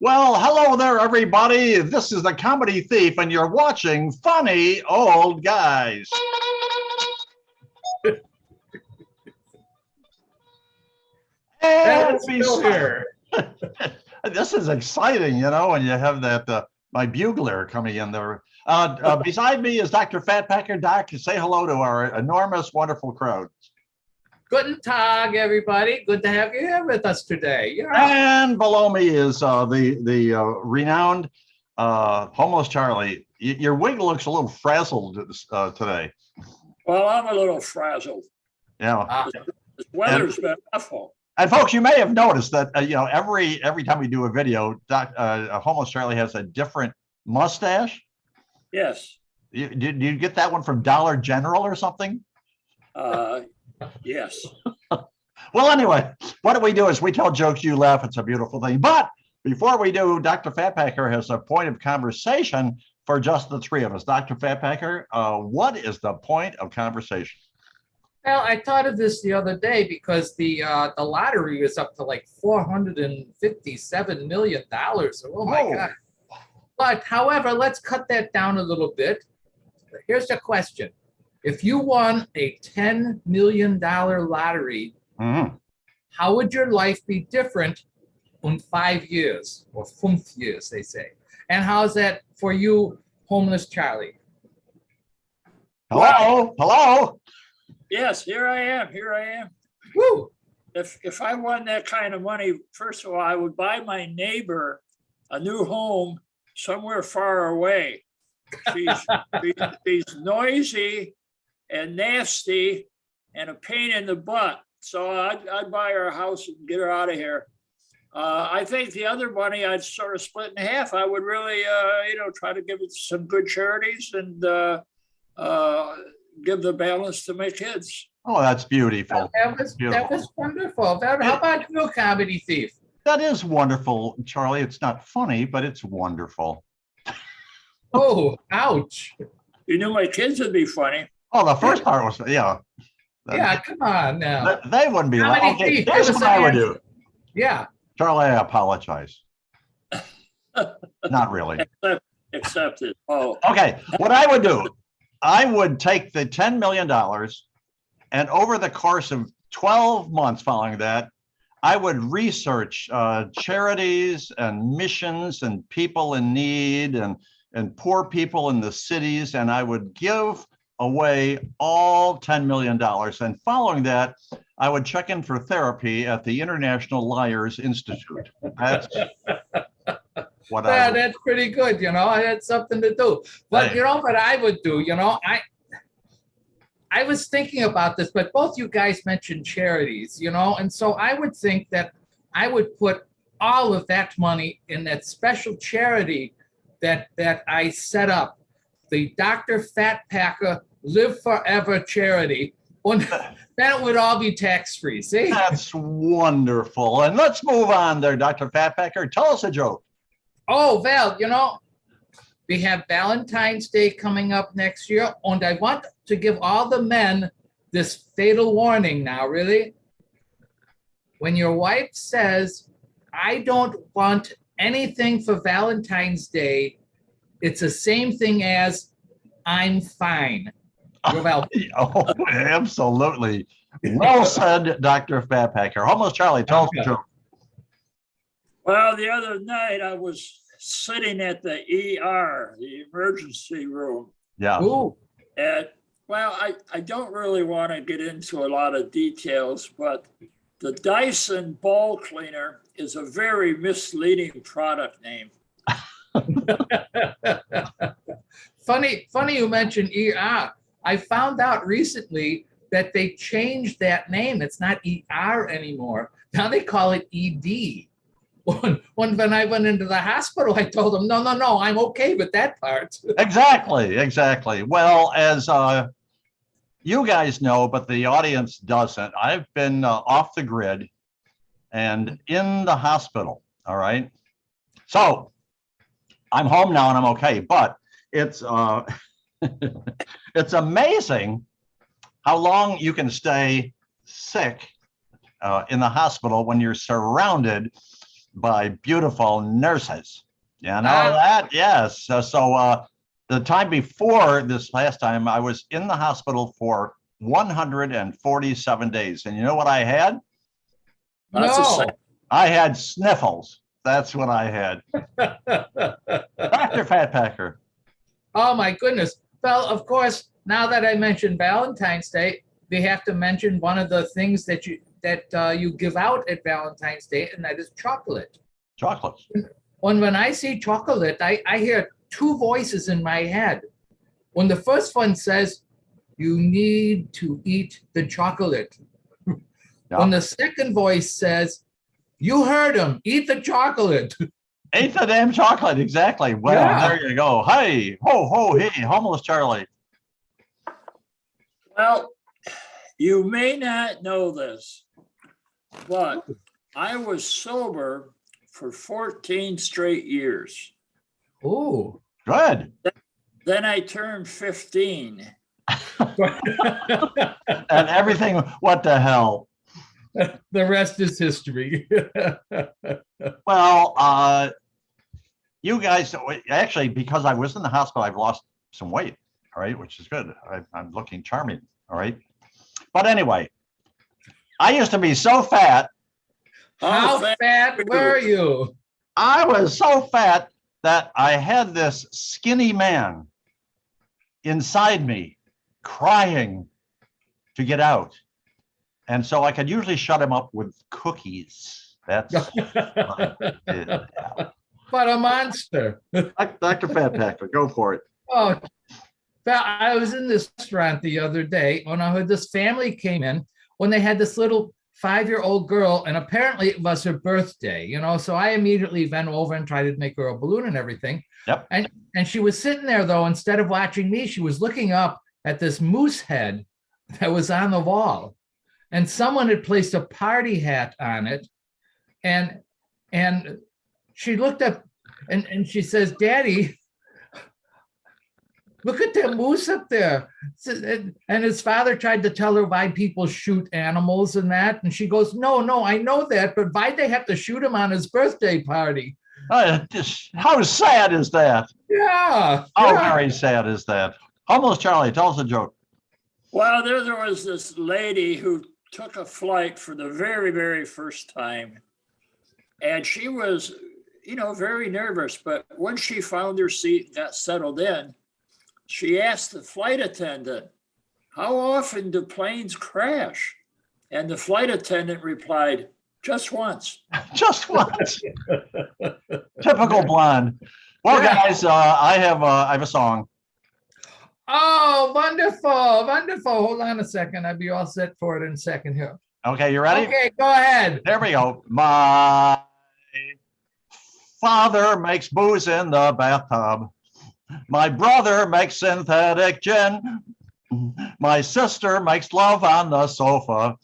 Well, hello there, everybody. This is the Comedy Thief, and you're watching Funny Old Guys. And still here. This is exciting, you know, when you have that my bugler coming in there. Beside me is Dr. Fatpacker. Doc, say hello to our enormous, wonderful crowd. Guten Tag, everybody. Good to have you here with us today. Yeah. And below me is the renowned Homeless Charlie. Your wig looks a little frazzled today. Well, I'm a little frazzled. Yeah. The weather's been awful. And folks, you may have noticed that you know, every time we do a video, Homeless Charlie has a different mustache. Yes. Did you get that one from Dollar General or something? Yes. Well, anyway, what we do is we tell jokes, you laugh. It's a beautiful thing. But before we do, Dr. Fatpacker has a point of conversation for just the three of us. Dr. Fatpacker, what is the point of conversation? Well, I thought of this the other day because the lottery is up to like $457 million. Oh my God. But however, let's cut that down a little bit. Here's the question. If you won a $10 million lottery, how would your life be different in 5 years or 5 years, they say? And how's that for you, Homeless Charlie? Hello? Hello? Yes, here I am. Woo! If I won that kind of money, first of all, I would buy my neighbor a new home somewhere far away. She's noisy and nasty and a pain in the butt. So I'd buy her a house and get her out of here. I think the other money I'd sort of split in half. I would really, try to give it some good charities and give the balance to my kids. Oh, that's beautiful. That was wonderful. How about you, Comedy Thief? That is wonderful, Charlie. It's not funny, but it's wonderful. Oh, ouch. You knew my kids would be funny. Oh, the first part was, yeah. Yeah, come on now. They wouldn't be like, okay, here's what I would do. Yeah. Charlie, I apologize. Not really. Accepted. Oh. Okay, what I would do, I would take the $10 million and over the course of 12 months following that, I would research charities and missions and people in need and poor people in the cities, and I would give away all $10 million. And following that, I would check in for therapy at the International Liars Institute. That's what that's pretty good, you know. I had something to do. But hey. You know what I would do, you know, I was thinking about this, but both you guys mentioned charities, you know, and so I would think that I would put all of that money in that special charity that I set up, the Dr. Fatpacker Live Forever charity. And that would all be tax-free, see? That's wonderful. And let's move on there, Dr. Fatpacker. Tell us a joke. Oh, Val, you know, we have Valentine's Day coming up next year, and I want to give all the men this fatal warning now, really. When your wife says, I don't want anything for Valentine's Day, it's the same thing as I'm fine. Oh, absolutely. Well said, Dr. Fatpacker. Homeless Charlie, tell us a joke. Well, the other night I was sitting at the ER, the emergency room. Yeah. Ooh. And well, I don't really want to get into a lot of details, but the Dyson ball cleaner is a very misleading product name. Funny you mentioned ER. I found out recently that they changed that name. It's not ER anymore. Now they call it ED. When I went into the hospital, I told them, no, I'm okay with that part. Exactly. Well, as you guys know, but the audience doesn't, I've been off the grid and in the hospital, all right? So I'm home now and I'm okay, but it's it's amazing how long you can stay sick in the hospital when you're surrounded by beautiful nurses. You know Ah. that? Yes. So the time before this last time, I was in the hospital for 147 days. And you know what I had? That's a No. I had sniffles. That's what I had. Dr. Fatpacker. Oh my goodness. Well, of course, now that I mentioned Valentine's Day, we have to mention one of the things that you give out at Valentine's Day, and that is chocolate. Chocolates. When I see chocolate, I hear two voices in my head. When the first one says, you need to eat the chocolate. Yeah. When the second voice says, you heard him, eat the chocolate. Ate the damn chocolate. Exactly. Well, Yeah. there you go. Hey, ho, ho, hey, homeless Charlie. Well, you may not know this, but I was sober for 14 straight years. Oh. Good. Then I turned 15. And everything, what the hell? The rest is history. Well, you guys, actually, because I was in the hospital, I've lost some weight, all right, which is good. I'm looking charming, all right. But anyway, I used to be so fat. How fat were you? I was so fat that I had this skinny man inside me crying to get out. And so I could usually shut him up with cookies. That's what I did. Yeah. But a monster. Dr. Fatpacker, go for it. Oh, I was in this restaurant the other day when I heard this family came in when they had this little 5-year-old girl, and apparently it was her birthday, so I immediately went over and tried to make her a balloon and everything. Yep. And she was sitting there, though, instead of watching me, she was looking up at this moose head that was on the wall. And someone had placed a party hat on it. And she looked up and she says, Daddy, look at that moose up there. And his father tried to tell her why people shoot animals and that. And she goes, no, I know that, but why'd they have to shoot him on his birthday party? How sad is that? Yeah. How yeah. very sad is that? Homeless Charlie, tell us a joke. Well, there was this lady who took a flight for the very, very first time. And she was, very nervous. But when she found her seat and got settled in, she asked the flight attendant, how often do planes crash? And the flight attendant replied, just once. Just once. Typical blonde. Well, guys, I have a song. Oh, wonderful, wonderful. Hold on a second. I'll be all set for it in a second here. Okay, you ready? Okay, go ahead. There we go. My father makes booze in the bathtub. My brother makes synthetic gin. My sister makes love on the sofa.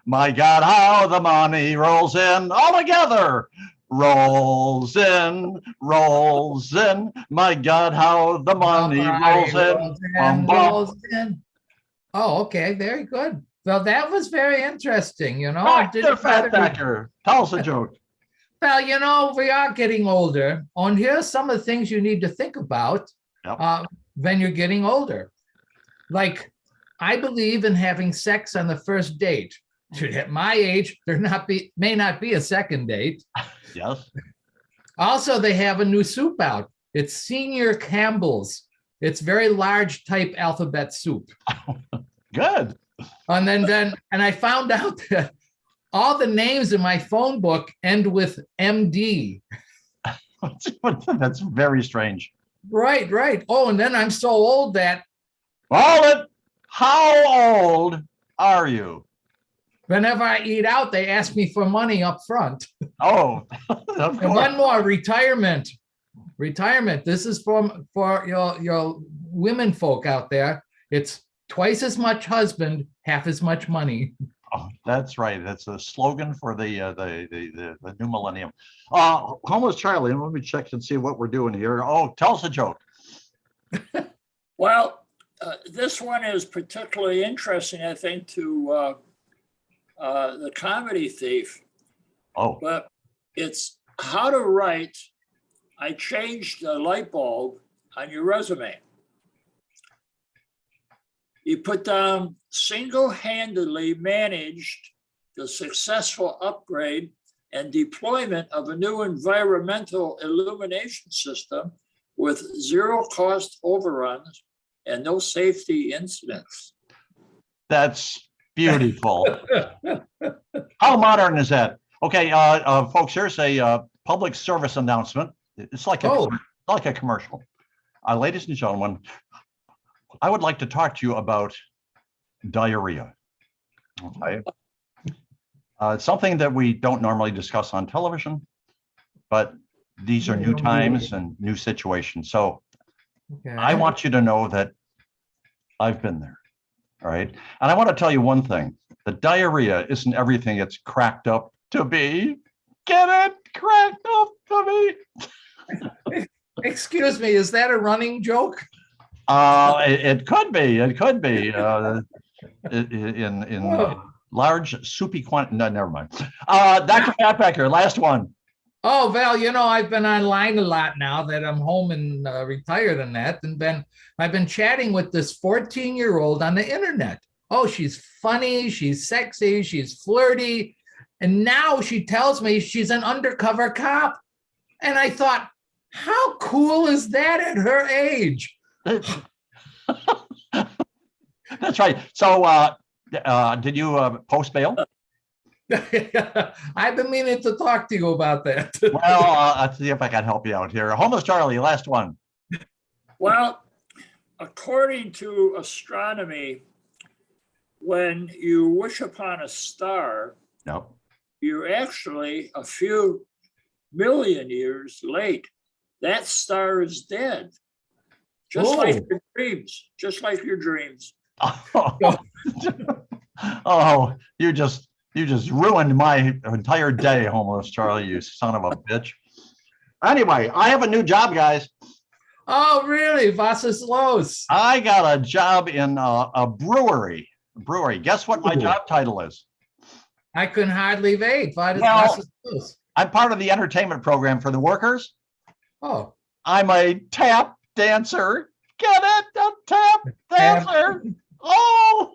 My God, how the money rolls in all together. Rolls in. My God, how the money rolls in. Oh, okay, very good. Well, that was very interesting, Dr. Fatpacker, tell us a joke. Well, we are getting older, and here's some of the things you need to think about when you're getting older. Like, I believe in having sex on the first date. At my age, may not be a second date. Yes. Also, they have a new soup out. It's Senior Campbell's. It's very large type alphabet soup. Good. And I found out that all the names in my phone book end with MD. That's very strange. Right. Oh, and then I'm so old that. How old are you? Whenever I eat out, they ask me for money up front. Oh, and one more, retirement. This is for your women folk out there. It's twice as much husband, half as much money. Oh, that's right. That's a slogan for the new millennium. Homeless Charlie, let me check and see what we're doing here. Oh, tell us a joke. Well, this one is particularly interesting, I think, to the comedy thief. Oh. But it's how to write, I changed the light bulb on your resume. You put down single-handedly managed the successful upgrade and deployment of a new environmental illumination system with zero cost overruns and no safety incidents. That's beautiful. How modern is that? Okay, folks, here's a public service announcement. It's like a commercial. Ladies and gentlemen, I would like to talk to you about diarrhea. Okay. It's something that we don't normally discuss on television, but these are new times and new situations. So I want you to know that I've been there. All right. And I want to tell you one thing. The diarrhea isn't everything it's cracked up to be. Get it? Cracked up to be. Excuse me, is that a running joke? It could be. It could be. In large soupy quantity. No, never mind. Dr. Fatpacker, last one. Oh, Val, you know, I've been online a lot now that I'm home and retired and that. And I've been chatting with this 14-year-old on the internet. Oh, she's funny, she's sexy, she's flirty. And now she tells me she's an undercover cop. And I thought, how cool is that at her age? That's right. So did you post bail? I've been meaning to talk to you about that. Well, I'll see if I can help you out here. Homeless Charlie, last one. Well, according to astronomy, when you wish upon a star, Yep. you're actually a few million years late. That star is dead. Just like your dreams, just like your dreams. Oh, you just ruined my entire day, Homeless Charlie, you son of a bitch. Anyway, I have a new job, guys. Oh, really? Was ist los? I got a job in a brewery. Guess what my job title is? I can hardly wait. Was ist los? I'm part of the entertainment program for the workers. Oh. I'm a tap dancer. Get it? A tap dancer. Oh,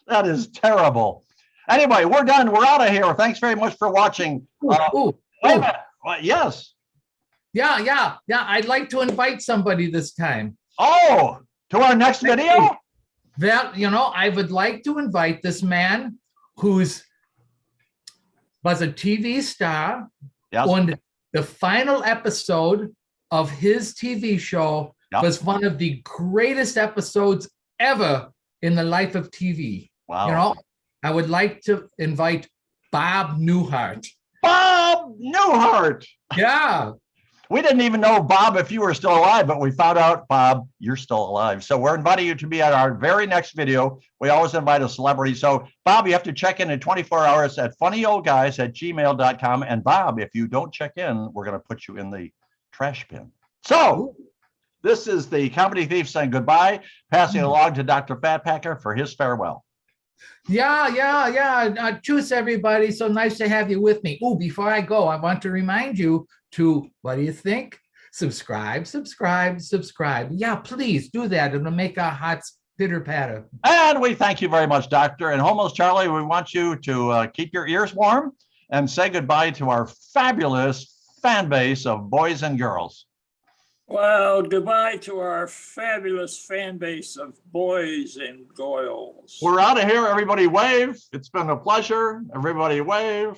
that is terrible. Anyway, we're done. We're out of here. Thanks very much for watching. Wait a minute. Yes. Yeah. I'd like to invite somebody this time. Oh, to our next video? Well, you know, I would like to invite this man was a TV star. Yes. And the final episode of his TV show was one of the greatest episodes ever in the life of TV. Wow. You know, I would like to invite Bob Newhart. Bob Newhart. Yeah. We didn't even know, Bob, if you were still alive, but we found out, Bob, you're still alive. So we're inviting you to be at our very next video. We always invite a celebrity. So, Bob, you have to check in 24 hours at funnyoldguys@gmail.com. And, Bob, if you don't check in, we're going to put you in the trash bin. So this is the Comedy Thief saying goodbye, passing it along to Dr. Fatpacker for his farewell. Yeah. Choose everybody. So nice to have you with me. Oh, before I go, I want to remind you to, what do you think? Subscribe. Yeah, please do that. It'll make our hearts pitter patter. And we thank you very much, Doctor. And Homeless Charlie, we want you to keep your ears warm and say goodbye to our fabulous fan base of boys and girls. Well, goodbye to our fabulous fan base of boys and girls. We're out of here. Everybody wave. It's been a pleasure. Everybody wave.